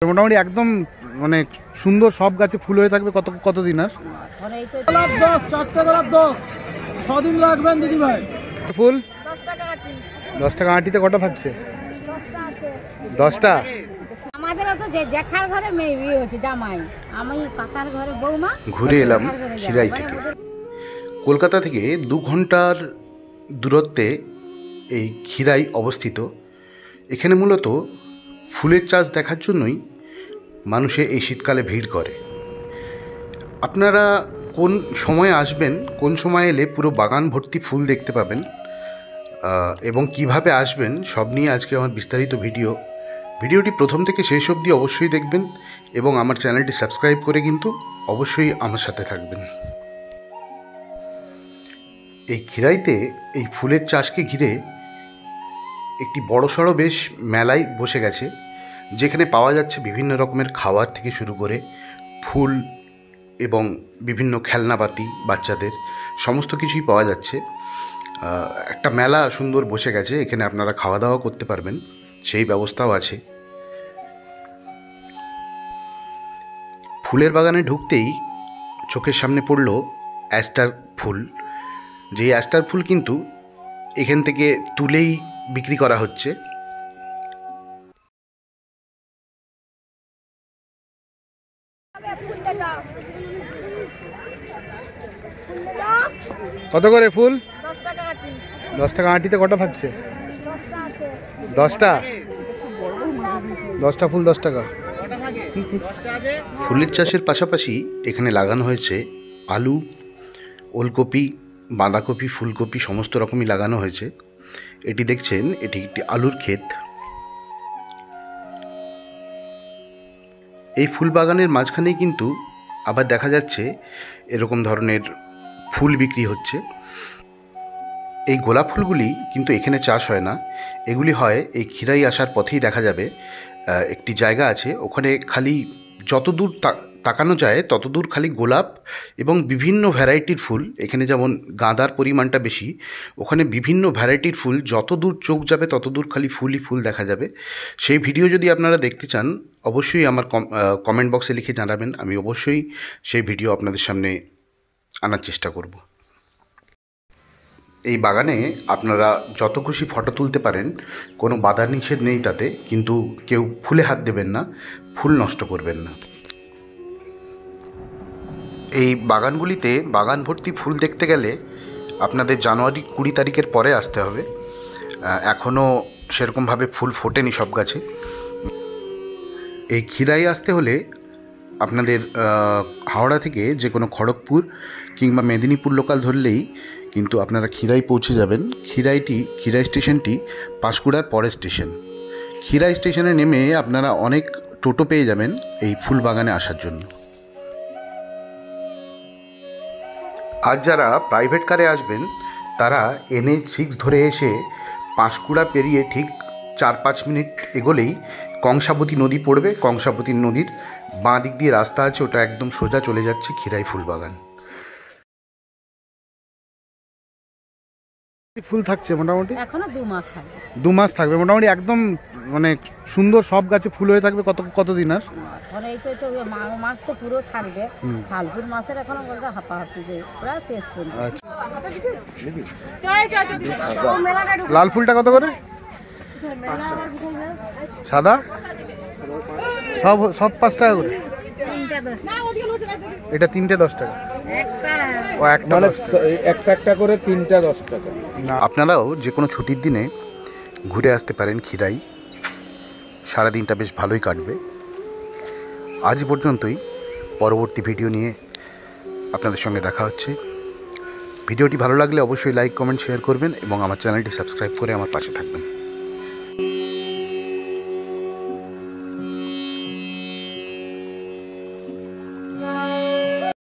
মোটামুটি একদম মানে সুন্দর, সব গাছে ফুল হয়ে থাকবে কতদিন? আর দিন রাখবেন দিদি ভাই। ফুল 10 টাকা আঁটিতে কটা থাকছে? 10টা। আমাদেরও তো জেঠার ঘরে মেয়ে হচ্ছে জামাই, আমি কাকার ঘরে বৌমা। ঘুরে এলাম খিরাই থেকে। কলকাতা থেকে 2 ঘন্টার দূরত্বে এই খিরাই অবস্থিত। এখানে মূলত ফুলের চাষ দেখার জন্যই মানুষে এই শীতকালে ভিড় করে। আপনারা কোন সময়ে আসবেন, কোন সময় এলে পুরো বাগান ভর্তি ফুল দেখতে পাবেন এবং কিভাবে আসবেন সব নিয়ে আজকে আমার বিস্তারিত ভিডিওটি প্রথম থেকে শেষ অবধি অবশ্যই দেখবেন এবং আমার চ্যানেলটি সাবস্ক্রাইব করে কিন্তু অবশ্যই আমার সাথে থাকবেন। এই খিরাইতে এই ফুলের চাষকে ঘিরে একটি বড়সড় বেশ মেলাই বসে গেছে, যেখানে পাওয়া যাচ্ছে বিভিন্ন রকমের খাবার থেকে শুরু করে ফুল এবং বিভিন্ন খেলনাপাতি বাচ্চাদের সমস্ত কিছুই পাওয়া যাচ্ছে। একটা মেলা সুন্দর বসে গেছে, এখানে আপনারা খাওয়া দাওয়া করতে পারবেন, সেই ব্যবস্থাও আছে। ফুলের বাগানে ঢুকতেই চোখের সামনে পড়ল অ্যাস্টার ফুল। যেই অ্যাস্টার ফুল কিন্তু এখান থেকে তুলেই বিক্রি করা হচ্ছে। কত করে ফুল? 10 টাকা আঁটি। 10 টাকা আঁটিতে কটা থাকছে? 10টা। 10টা ফুল 10 টাকা। ফুলের চাষের পাশাপাশি এখানে লাগানো হয়েছে আলু, ওলকপি, বাঁধাকপি, ফুলকপি সমস্ত রকমই লাগানো হয়েছে। এটি দেখছেন, এটি একটি আলুর ক্ষেত। এই ফুল বাগানের মাঝখানেই কিন্তু আবার দেখা যাচ্ছে এরকম ধরনের ফুল বিক্রি হচ্ছে। এই গোলাপ ফুলগুলি কিন্তু এখানে চাষ হয় না, এগুলি হয় এই খিরাই আসার পথেই দেখা যাবে একটি জায়গা আছে, ওখানে খালি যতদূর তাকানো যায় ততদূর খালি গোলাপ এবং বিভিন্ন ভ্যারাইটির ফুল। এখানে যেমন গাঁদার পরিমাণটা বেশি, ওখানে বিভিন্ন ভ্যারাইটির ফুল, যতদূর চোখ যাবে ততদূর খালি ফুলই ফুল দেখা যাবে। সেই ভিডিও যদি আপনারা দেখতে চান অবশ্যই আমার কমেন্ট বক্সে লিখে জানাবেন, আমি অবশ্যই সেই ভিডিও আপনাদের সামনে আনার চেষ্টা করব। এই বাগানে আপনারা যত খুশি ফটো তুলতে পারেন, কোনো বাধা নিষেধ নেই তাতে, কিন্তু কেউ ফুলে হাত দেবেন না, ফুল নষ্ট করবেন না। এই বাগানগুলিতে বাগান ভর্তি ফুল দেখতে গেলে আপনাদের জানুয়ারি 20 তারিখের পরে আসতে হবে। এখনও সেরকমভাবে ফুল ফোটেনি সব গাছে। এই খিরাই আসতে হলে আপনাদের হাওড়া থেকে যে কোনো খড়গপুর কিংবা মেদিনীপুর লোকাল ধরলেই কিন্তু আপনারা খিরাই পৌঁছে যাবেন। খিরাই স্টেশনটি পাঁশকুড়ার পরের স্টেশন। খিরাই স্টেশনে নেমে আপনারা অনেক টোটো পেয়ে যাবেন এই ফুল বাগানে আসার জন্য। আজ যারা প্রাইভেট কারে আসবেন তারা NH6 ধরে এসে পাঁশকুড়া পেরিয়ে ঠিক 4-5 মিনিট এগোলেই কংসাবতী নদী পড়বে। কংসাবতী নদীর বাঁ দিক দিয়ে রাস্তা আছে, ওটা একদম সোজা চলে যাচ্ছে খিরাই ফুল বাগান। ফুল থাকছে মোটামুটি এখনো 2 মাস থাকবে। 2 মাস থাকবে মোটামুটি একদম মানে সুন্দর, সব গাছে ফুল হয়ে থাকবে কতদিন? আর এই তো মাস তো পুরো থাকবে। ফাল্গুন মাসের এখনো বলতে হাঁপাহাঁপি যে প্রায় শেষ করবে। লাল ফুলটা কত করে? সাদা সব 5 টাকা করে। এটা 3টে 10 টাকা। ও একটা একটা করে 3টা 10 টাকা। আপনারাও যে কোনো ছুটির দিনে ঘুরে আসতে পারেন খিরাই, সারাদিনটা বেশ ভালোই কাটবে। আজ পর্যন্তই, পরবর্তী ভিডিও নিয়ে আপনাদের সঙ্গে দেখা হচ্ছে। ভিডিওটি ভালো লাগলে অবশ্যই লাইক, কমেন্ট, শেয়ার করবেন এবং আমার চ্যানেলটি সাবস্ক্রাইব করে আমার পাশে থাকবেন।